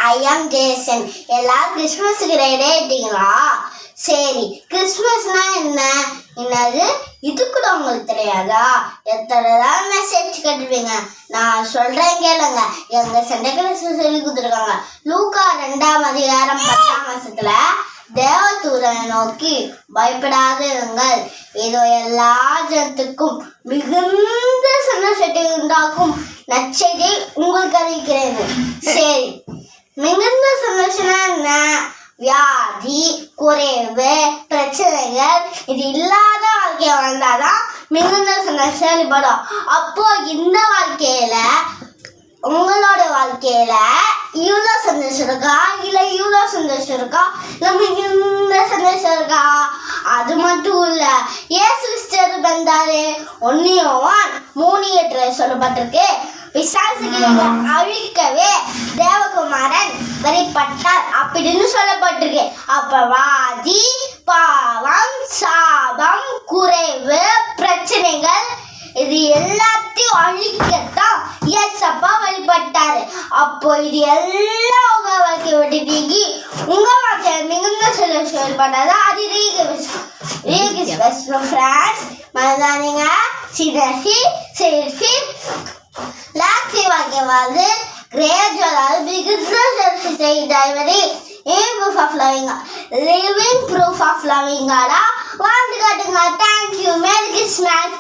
I am Jason. எல்லாரும் கிறிஸ்மஸுக்கு ready ஆயிட்டீங்களா? சரி, கிறிஸ்மஸ்னா என்னது இது கூட உங்களுக்கு தெரியாதா? எத்தனை தான் மெசேஜ் கட்டுவீங்க. நான் சொல்றேன் கேளுங்க. எங்க சண்டை கிளாஸ் சொல்லி கொடுத்துருக்காங்க. லூக்கா 2ஆம் அதிகாரம் 10ஆம் வசனத்துல தேவதூதனை நோக்கி பயப்படாதிருங்கள், இதோ எல்லா ஜனத்துக்கும் மிகுந்த சந்தோஷத்தை உண்டாக்கும் நற்செய்தியை உங்களுக்கு அறிவிக்கிறது. சரி, மிகுந்த சந்தோஷம்னா என்ன? வியாதி, குறைவு, பிரச்சனைகள் இது இல்லாத வாழ்க்கைய வந்தாதான் மிகுந்த சந்தோஷம் வெளிப்படும். அப்போ இந்த வாழ்க்கையில உங்களோட வாழ்க்கையில இவ்வளோ சந்தோஷம் இருக்கா, இல்லை இவ்வளோ சந்தோஷம் இருக்கா, இல்லை மிகுந்த சந்தோஷம் இருக்கா? அது மட்டும் இல்ல, இயேசு கிறிஸ்து வந்தாரு. 1 யோவான் 3:8 சொல்லப்பட்டிருக்கு, பிசாசுகளை அழிக்கவே தேவகுமாரன் வெளிப்பட்டார் அப்படின்னு சொல்லப்பட்டிருக்கு. அப்ப வாதி, பாவம், சாபம், குறைவு, பிரச்சனைகள் இது எல்லாத்தையும் அழிக்கத்தான் இயேசப்பா வெளிப்பட்டாரு. அப்போ இது எல்லாம் உங்க வாழ்க்கையை விட்டு நீங்கி உங்க வாழ்க்கையை மிகுந்த சந்தோஷம் வெளிப்பட்டாரு. அது மறந்தாதீங்க. சிதர்சி செல்ஃபி லாக்ஸி வாழ்க்கை வாழ்ந்து கிரேஜுவலாக மிகுந்த selfie செய்தாரி proof of loving God, living proof of loving God. வாழ்ந்து காட்டுங்க. தேங்க்யூ. Merry Christmas.